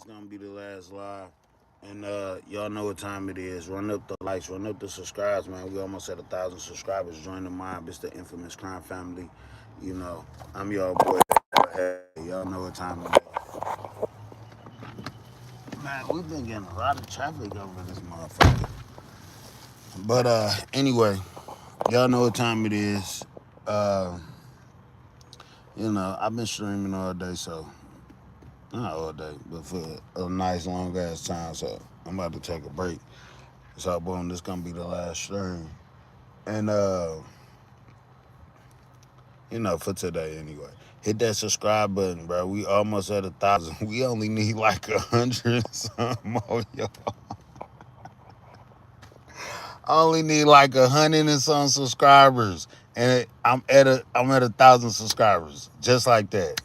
This gonna be the last live. And y'all know what time it is. Run up the likes, run up the subscribes, man. We almost at 1,000 subscribers. Join the mob. It's the infamous crime family. You know, I'm your boy. Hey, y'all know what time it is. Man, we've been getting a lot of traffic over this motherfucker. But anyway, y'all know what time it is. Uh, I've been streaming all day, so not all day, but for a nice long ass time. So I'm about to take a break. So boom, this gonna be the last stream. And for today anyway. Hit that subscribe button, bro. We almost at 1,000. We only need like 100 something more, yo. I only need like 100 and some subscribers, and I'm at 1,000 subscribers, just like that.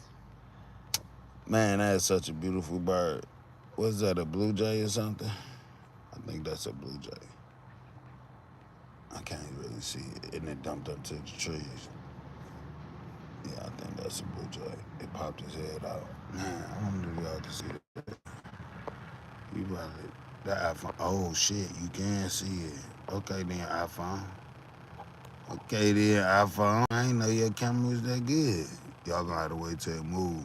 Man, that is such a beautiful bird. What's that? A blue jay or something? I think that's a blue jay. I can't really see it, and it dumped up to the trees. Yeah, I think that's a blue jay. It popped his head out. Man, I wonder if y'all can see that. You probably that iPhone. Oh shit, you can see it. Okay then, iPhone. Okay then, iPhone. I ain't know your camera was that good. Y'all gonna have to wait till it move.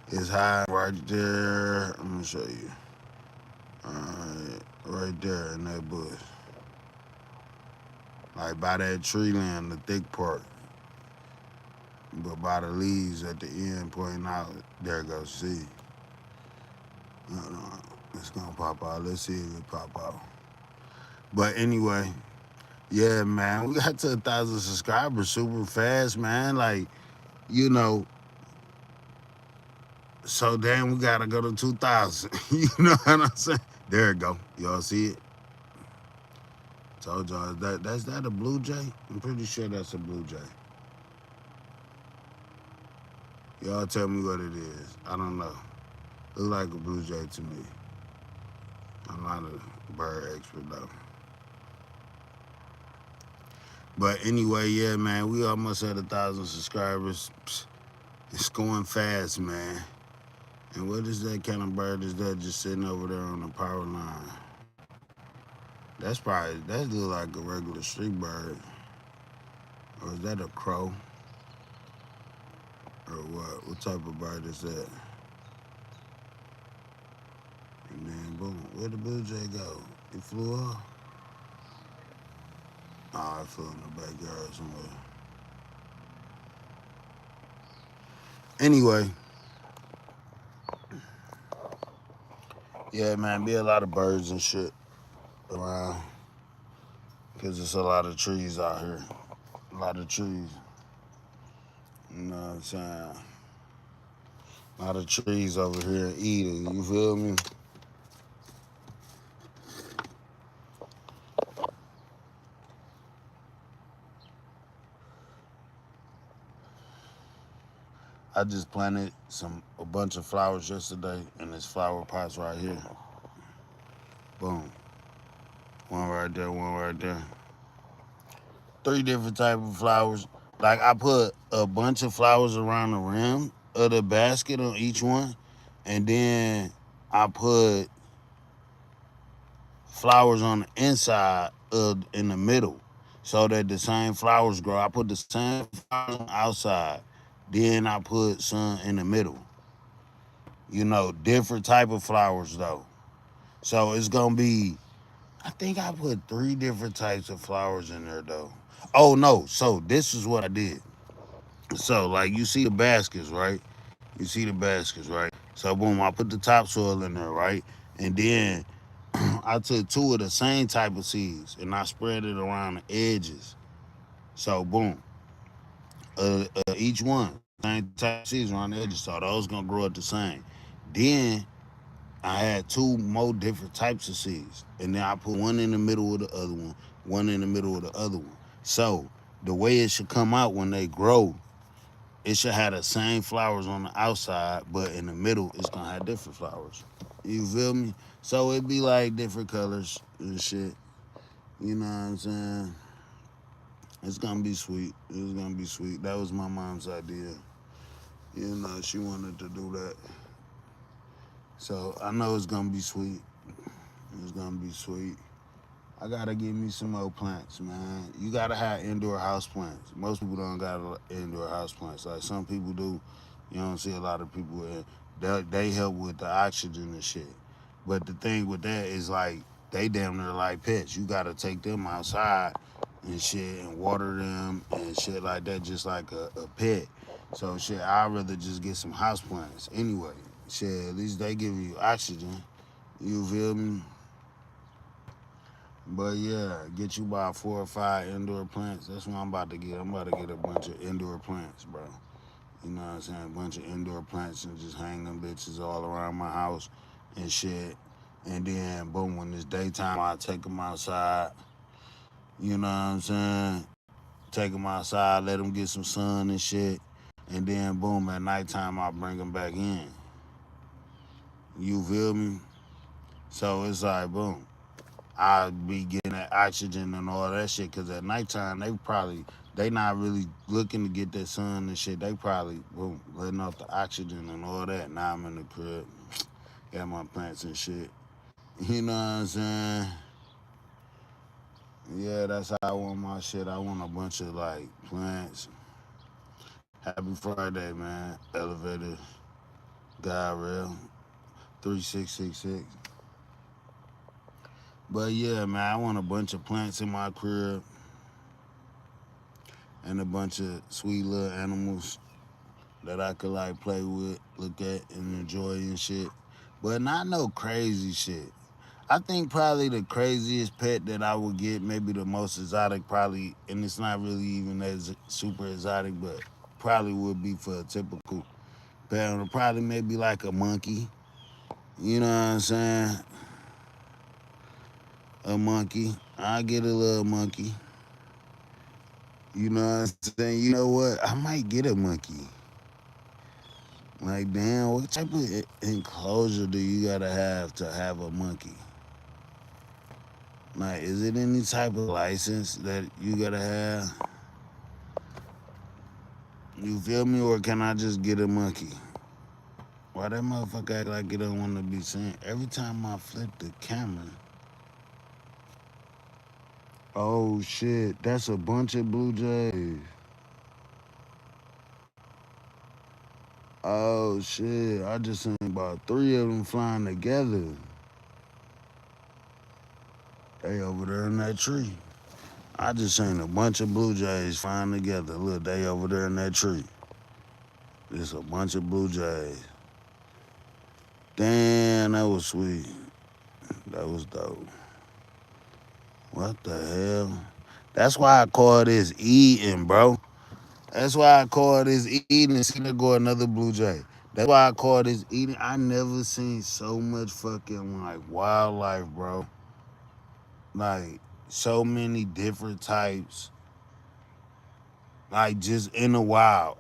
It's high right there. I'm gonna show you. Alright, right there in that bush. Like by that tree line, the thick part. But by the leaves at the end pointing out, there goes see. Hold on. It's gonna pop out. Let's see if it pop out. But anyway, yeah, man, we got to 1,000 subscribers super fast, man. Like, you know, so damn, we gotta go to 2,000. You know what I'm saying? There it go. Y'all see it? Told y'all that's that a blue jay? I'm pretty sure that's a blue jay. Y'all tell me what it is. I don't know. Look like a blue jay to me. I'm not a bird expert though. But anyway, yeah, man, we almost at 1,000 subscribers. It's going fast, man. And what is that kind of bird is that just sitting over there on the power line? That look like a regular street bird. Or is that a crow? Or what? What type of bird is that? And then boom, where'd the blue jay go? It flew off? Oh, it flew in the backyard somewhere. Anyway, yeah, man, be a lot of birds and shit around. Because there's a lot of trees out here. A lot of trees. You know what I'm saying? A lot of trees over here eating. You feel me? I just planted a bunch of flowers yesterday in this flower pots right here. Boom. One right there, one right there. Three different type of flowers. Like I put a bunch of flowers around the rim of the basket on each one. And then I put flowers on the inside in the middle so that the same flowers grow. I put the same flowers on the outside. Then I put some in the middle. Different type of flowers though. So it's gonna be. I think I put three different types of flowers in there though. Oh no! So this is what I did. So like you see the baskets, right? You see the baskets, right? So boom, I put the topsoil in there, right? And then I took two of the same type of seeds and I spread it around the edges. So boom, each one same type of seeds around the edges. So those gonna grow up the same. Then I had two more different types of seeds, and then I put one in the middle of the other one in the middle of the other one. So the way it should come out when they grow, it should have the same flowers on the outside, but in the middle, it's gonna have different flowers. You feel me? So it be like different colors and shit. You know what I'm saying? It's gonna be sweet. It's gonna be sweet. That was my mom's idea. She wanted to do that. So I know it's gonna be sweet. It's gonna be sweet. I gotta get me some more plants, man. You gotta have indoor house plants. Most people don't got indoor house plants. Like some people do. You don't see a lot of people. They help with the oxygen and shit. But the thing with that is like they damn near like pets. You gotta take them outside and shit and water them and shit like that, just like a pet. So shit, I'd rather just get some house plants anyway. Shit, at least they give you oxygen. You feel me? But yeah, get you about 4 or 5 indoor plants. That's what I'm about to get. I'm about to get a bunch of indoor plants, bro. You know what I'm saying? A bunch of indoor plants and just hang them bitches all around my house and shit. And then, boom, when it's daytime, I take them outside. You know what I'm saying? Take them outside, let them get some sun and shit. And then, boom, at nighttime, I bring them back in. You feel me? So it's like, boom. I be getting that oxygen and all that shit. Cause at nighttime they not really looking to get that sun and shit. They probably boom letting off the oxygen and all that. Now I'm in the crib, got my plants and shit. You know what I'm saying? Yeah, that's how I want my shit. I want a bunch of like plants. Happy Friday, man. Elevator, God rail, 3666. But yeah, man, I want a bunch of plants in my crib and a bunch of sweet little animals that I could like play with, look at, and enjoy and shit. But not no crazy shit. I think probably the craziest pet that I would get, maybe the most exotic, probably, and it's not really even as super exotic, but probably would be for a typical pet. Probably maybe like a monkey. You know what I'm saying? A monkey. I get a little monkey. You know what I'm saying? You know what? I might get a monkey. Like, damn, what type of enclosure do you gotta have to have a monkey? Like, is it any type of license that you gotta have? You feel me? Or can I just get a monkey? Why that motherfucker act like he don't want to be seen? Every time I flip the camera, oh shit, that's a bunch of blue jays. Oh shit, I just seen about 3 of them flying together. They over there in that tree. I just seen a bunch of blue jays flying together. Look, they over there in that tree. There's a bunch of blue jays. Damn, that was sweet. That was dope. What the hell? That's why I call this eating, bro. That's why I call this eating. And see, there go another blue jay. That's why I call this eating. I never seen so much fucking like wildlife, bro. Like so many different types. Like just in the wild.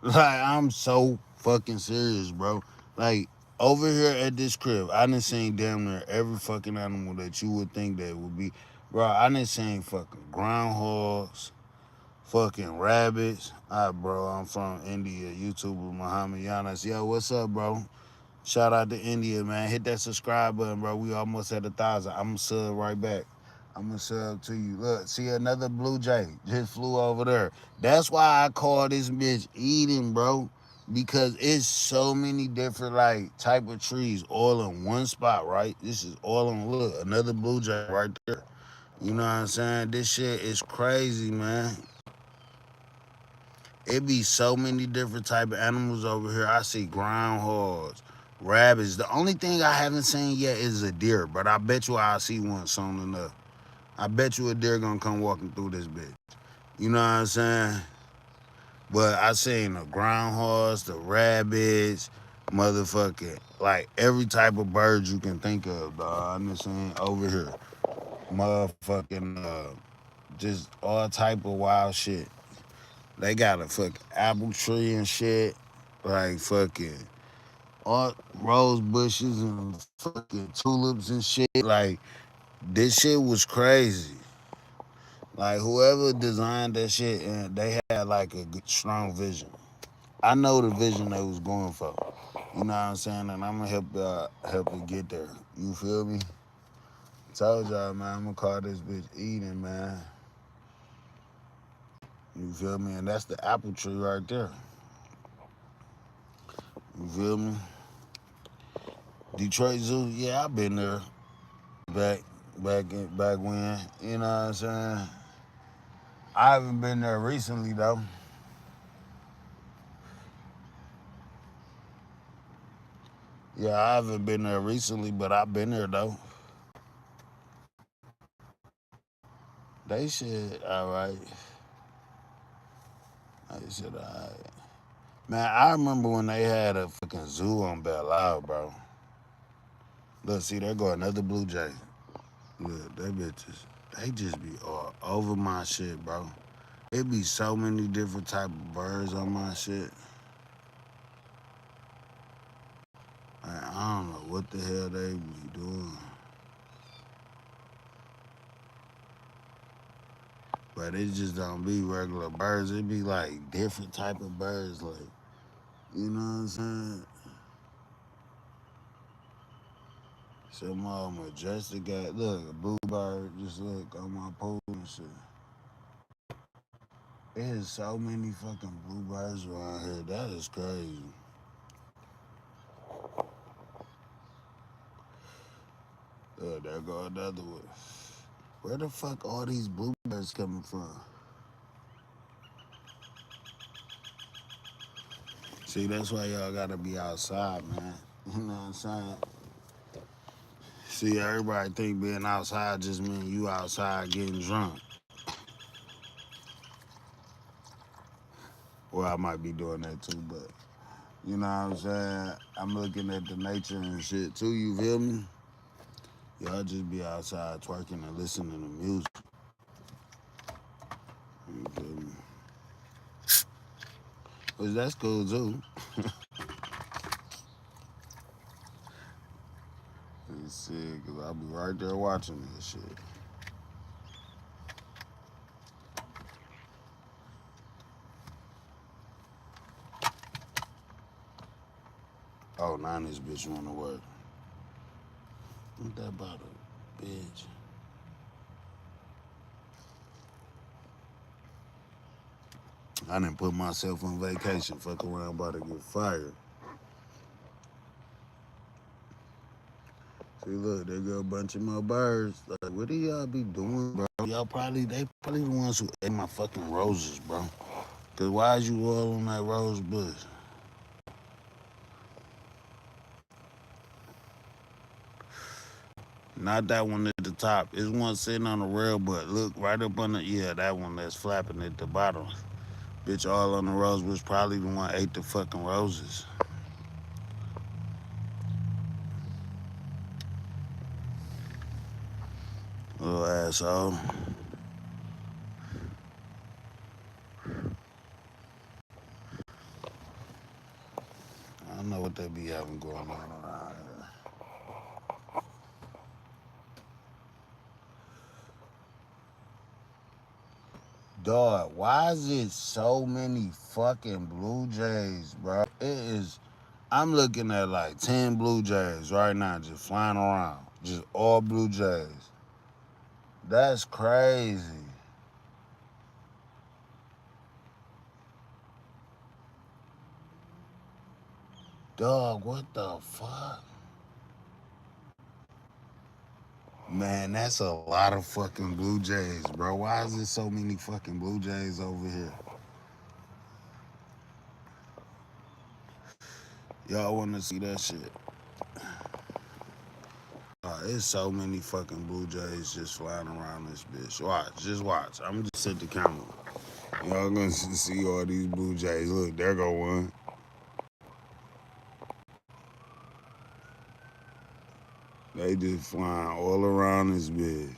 Like I'm so fucking serious, bro. Like over here at this crib, I done seen damn near every fucking animal that you would think that would be. Bro, I done seen fucking groundhogs, fucking rabbits. Bro, I'm from India. YouTuber Muhammad Yanas. Yo, what's up, bro? Shout out to India, man. Hit that subscribe button, bro. We almost at 1,000. I'm gonna sub right back. I'm gonna sub to you. Look, see another blue jay just flew over there. That's why I call this bitch eating, bro. Because it's so many different like type of trees all in one spot, right? This is all in look, another blue jay right there. You know what I'm saying? This shit is crazy, man. It be so many different type of animals over here. I see groundhogs, rabbits. The only thing I haven't seen yet is a deer, but I bet you I'll see one soon enough. I bet you a deer gonna come walking through this bitch. You know what I'm saying? But I seen the groundhogs, the rabbits, motherfucking like every type of bird you can think of, dog. I'm just saying over here, motherfucking just all type of wild shit. They got a fucking apple tree and shit. Like fucking all rose bushes and fucking tulips and shit. Like this shit was crazy. Like whoever designed that shit and they had like a good, strong vision. I know the vision they was going for. You know what I'm saying? And I'm gonna help you get there. You feel me? Told y'all, man, I'm gonna call this bitch Eden, man. You feel me? And that's the apple tree right there. You feel me? Detroit Zoo, yeah, I've been there back back when. You know what I'm saying? I haven't been there recently though. Yeah, I haven't been there recently, but I've been there though. They should, all right. They should, all right. Man, I remember when they had a fucking zoo on Belle Isle, bro. Look, see, there go another blue jay. Look, they bitches, they just be all over my shit, bro. It be so many different type of birds on my shit. Like, I don't know what the hell they be doing. But it just don't be regular birds. It be like different type of birds, like, you know what I'm saying? Some of them majestic guy. Look, a blue bird, just look on my pool and shit. There's so many fucking bluebirds around here. That is crazy. There go another one. Where the fuck all these bluebirds coming from? See, that's why y'all gotta be outside, man. You know what I'm saying? See, everybody think being outside just mean you outside getting drunk. Well, I might be doing that too, but you know what I'm saying? I'm looking at the nature and shit too, you feel me? Y'all just be outside twerking and listening to music. You feel me? Which that's cool too. Let's see, cause I'll be right there watching this shit. Oh, now this bitch wanna work. What that about a bitch? I didn't put myself on vacation. Fuck around, about to get fired. See, look, there go a bunch of my birds. Like, what do y'all be doing, bro? They probably the ones who ate my fucking roses, bro. Cause why is you all on that rose bush? Not that one at the top. It's one sitting on the rail, but look right up on the, yeah, that one that's flapping at the bottom. Bitch, all on the rose bush, probably the one ate the fucking roses. Little asshole. I don't know what they be having going on around here. Dog, why is it so many fucking Blue Jays, bro? It is. I'm looking at like 10 Blue Jays right now just flying around. Just all Blue Jays. That's crazy. Dog, what the fuck? Man, that's a lot of fucking Blue Jays, bro. Why is there so many fucking Blue Jays over here? Y'all wanna see that shit? There's so many fucking Blue Jays just flying around this bitch. Watch, just watch. I'm just set the camera. Y'all gonna see all these Blue Jays. Look, there go one. They just flying all around this bitch.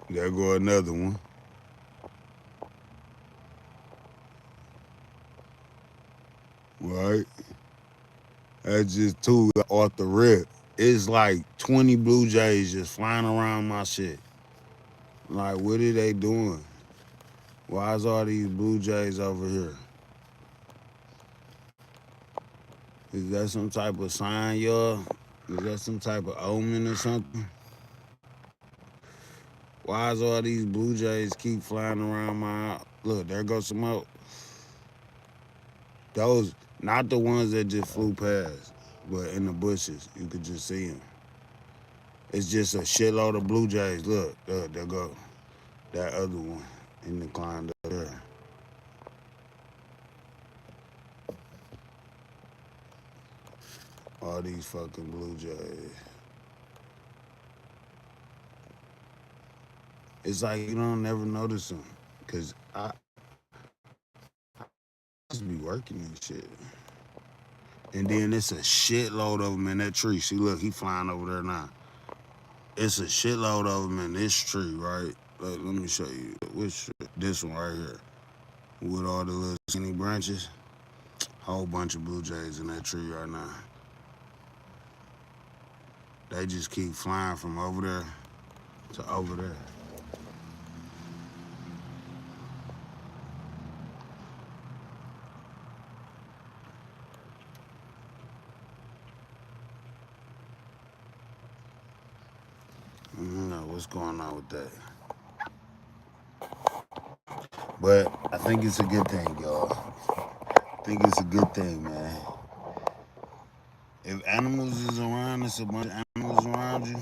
There go another one. Right? That's just two off the rip. It's like 20 Blue Jays just flying around my shit. Like, what are they doing? Why is all these Blue Jays over here? Is that some type of sign, y'all? Is that some type of omen or something? Why is all these Blue Jays keep flying around my... Look, there goes some out. Those, not the ones that just flew past, but in the bushes, you could just see them. It's just a shitload of Blue Jays. Look, there go that other one in the climbed up there. All these fucking Blue Jays. It's like you don't never notice them, cause I just be working and shit. And then it's a shitload of them in that tree. See, look, he flying over there now. It's a shitload of them in this tree, right? Let me show you. Which this one right here, with all the little skinny branches. Whole bunch of Blue Jays in that tree right now. They just keep flying from over there to over there. I don't know what's going on with that. But I think it's a good thing, y'all. I think it's a good thing, man. If animals is around, it's a bunch of animals around you,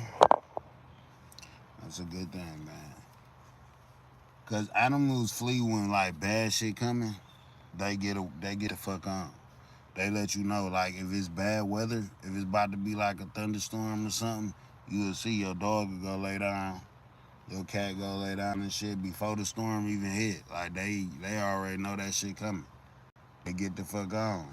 that's a good thing, man. Cause animals flee when like bad shit coming. They get the fuck on. They let you know like if it's bad weather, if it's about to be like a thunderstorm or something, you'll see your dog will go lay down, your cat go lay down and shit before the storm even hit. Like they already know that shit coming. They get the fuck on.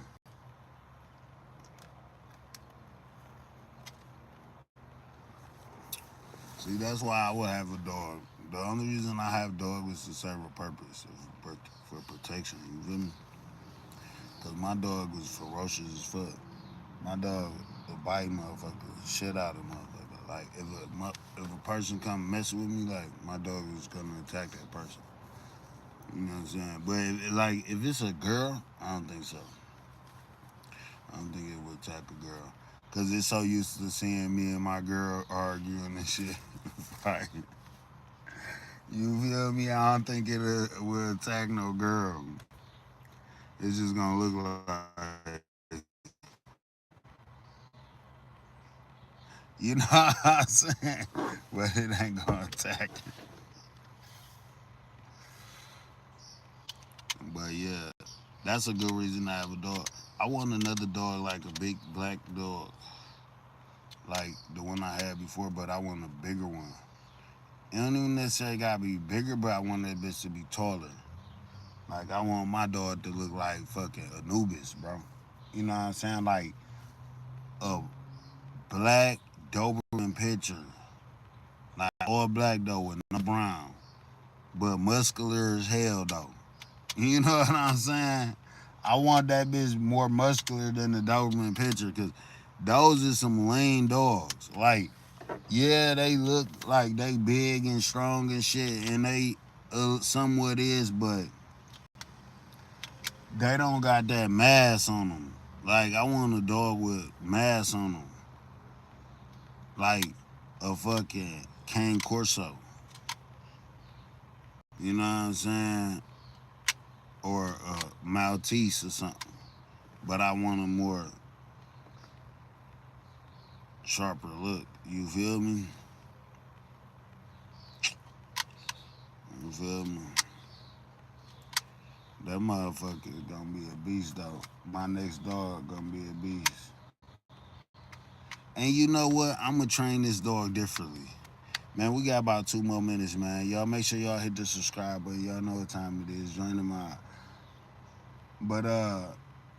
See, that's why I would have a dog. The only reason I have dog is to serve a purpose for protection. You feel me? Cause my dog was ferocious as fuck. My dog will bite motherfuckers, shit out of motherfucker. Like if a person come messing with me, like my dog is gonna attack that person. You know what I'm saying? But if it's a girl, I don't think so. I don't think it would attack a girl. Cause it's so used to seeing me and my girl arguing and shit. Like, you feel me? I don't think it will attack no girl. It's just gonna look like, you know what I'm saying? But it ain't gonna attack. But yeah, that's a good reason to have a dog. I want another dog like a big black dog, like the one I had before, but I want a bigger one. It don't even necessarily gotta be bigger, but I want that bitch to be taller. Like I want my dog to look like fucking Anubis, bro. You know what I'm saying? Like a black Doberman picture, like all black though with no brown, but muscular as hell though. You know what I'm saying? I want that bitch more muscular than the Doberman picture because those are some lean dogs. Like, yeah, they look like they big and strong and shit, and they somewhat is, but they don't got that mass on them. Like, I want a dog with mass on them, like a fucking Cane Corso. You know what I'm saying? Or a Maltese or something. But I want a more sharper look. You feel me? You feel me? That motherfucker is gonna be a beast though. My next dog gonna be a beast. And you know what? I'm gonna train this dog differently. Man, we got about 2 more minutes, man. Y'all make sure y'all hit the subscribe button. Y'all know what time it is. Join the mob. But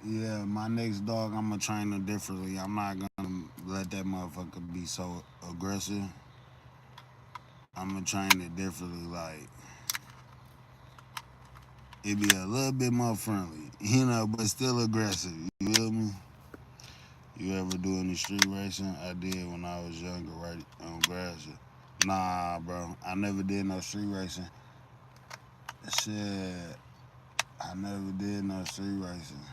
yeah, my next dog, I'm gonna train her differently. I'm not gonna let that motherfucker be so aggressive. I'm gonna train it differently. Like it be a little bit more friendly, but still aggressive. You feel me? You ever do any street racing? I did when I was younger, right on grass. Nah, bro, I never did no street racing. Shit, I never did no street racing.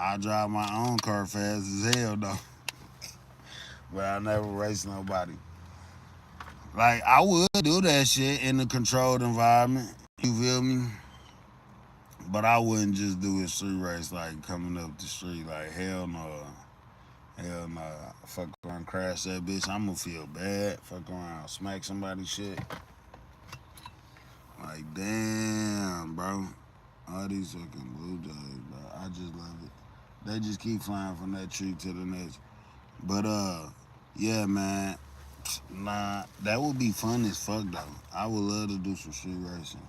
I drive my own car fast as hell though, but I never race nobody. Like I would do that shit in a controlled environment. You feel me? But I wouldn't just do a street race like coming up the street. Like hell no, hell no. Fuck around, crash that bitch. I'ma feel bad. Fuck around, smack somebody shit. Like damn, bro. All these fucking blue jays, bro. I just love it. They just keep flying from that tree to the next. But yeah, man. Nah, that would be fun as fuck though. I would love to do some street racing.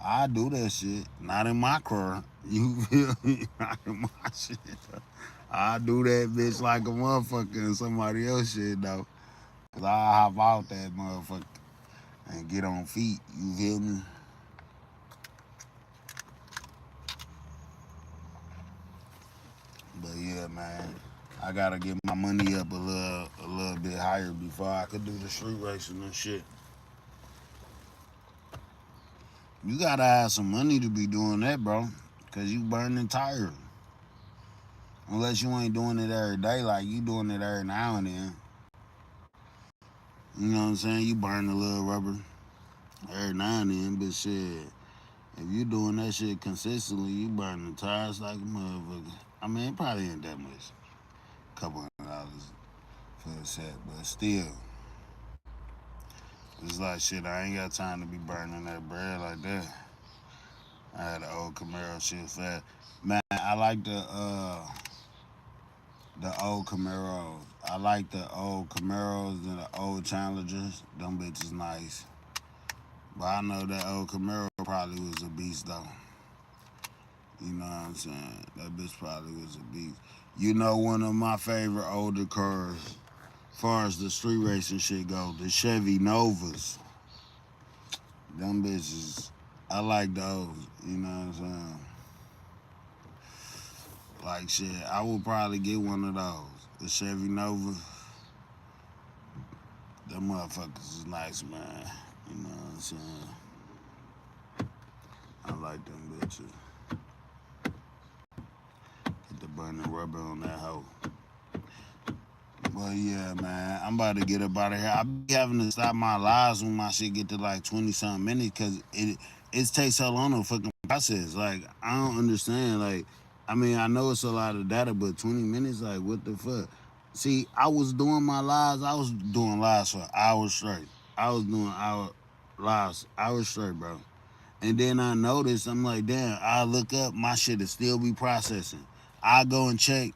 I do that shit. Not in my car. You feel me? Not in my shit. I do that bitch like a motherfucker in somebody else shit though. Cause I hop out that motherfucker and get on feet. You feel me? But yeah, man. I gotta get my money up a little bit higher before I could do the street racing and shit. You gotta have some money to be doing that, bro. Cause you burning tires. Unless you ain't doing it every day, like you doing it every now and then. You know what I'm saying? You burn a little rubber every now and then, but shit, if you doing that shit consistently, you burning tires like a motherfucker. I mean, it probably ain't that much. Couple $100 for a set, but still, it's like shit. I ain't got time to be burning that bread like that. I had an old Camaro shit fat. Man, I like the old Camaros. I like the old Camaros and the old Challengers. Them bitches nice. But I know that old Camaro probably was a beast though. You know what I'm saying? That bitch probably was a beast. You know one of my favorite older cars, as far as the street racing shit go, the Chevy Novas. Them bitches, I like those. You know what I'm saying? Like shit, I would probably get one of those. The Chevy Nova. Them motherfuckers is nice, man. You know what I'm saying? I like them bitches. Get the burning rubber on that hoe. But yeah, man, I'm about to get up out of here. I be having to stop my lives when my shit get to like 20 something minutes because it takes so long to fucking process. Like, I don't understand. Like, I mean, I know it's a lot of data, but 20 minutes, like, what the fuck? See, I was doing my lives. I was doing lives for hours straight. I was doing lives hours straight, bro. And then I noticed, I'm like, damn, I look up, my shit will still be processing. I go and check,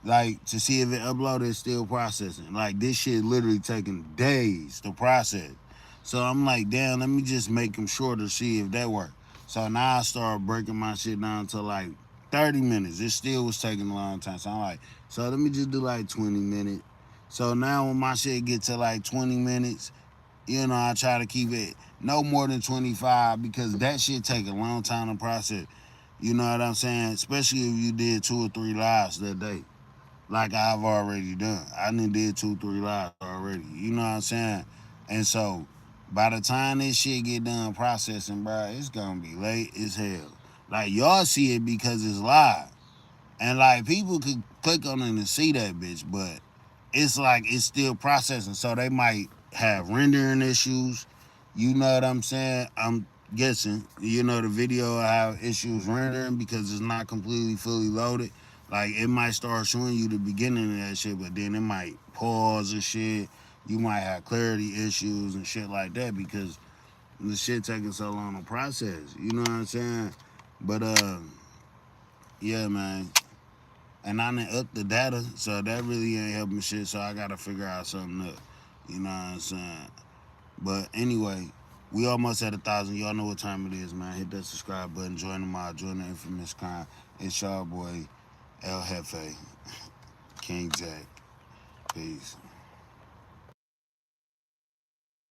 like, to see if it uploaded, it's still processing. Like, this shit literally taking days to process. So I'm like, damn, let me just make them shorter, see if that worked. So now I start breaking my shit down to like 30 minutes. It still was taking a long time. So I'm like, so let me just do like 20 minutes. So now when my shit get to like 20 minutes, you know, I try to keep it no more than 25 because that shit take a long time to process. You know what I'm saying? Especially if you did 2 or 3 lives that day. Like I've already done. I done did 2, 3 lives already. You know what I'm saying? And so by the time this shit get done processing, bro, it's gonna be late as hell. Like y'all see it because it's live. And like people could click on it and see that bitch, but it's like it's still processing. So they might have rendering issues. You know what I'm saying? I'm guessing. You know the video will have issues rendering because it's not completely fully loaded. Like it might start showing you the beginning of that shit, but then it might pause and shit. You might have clarity issues and shit like that because the shit taking so long to process. You know what I'm saying? But yeah, man. And I done up the data, so that really ain't helping shit. So I gotta figure out something up. You know what I'm saying? But anyway, we almost at 1,000. Y'all know what time it is, man. Hit that subscribe button, join the mob, join the infamous crime. It's y'all boy El Jefe, King Jack. Peace.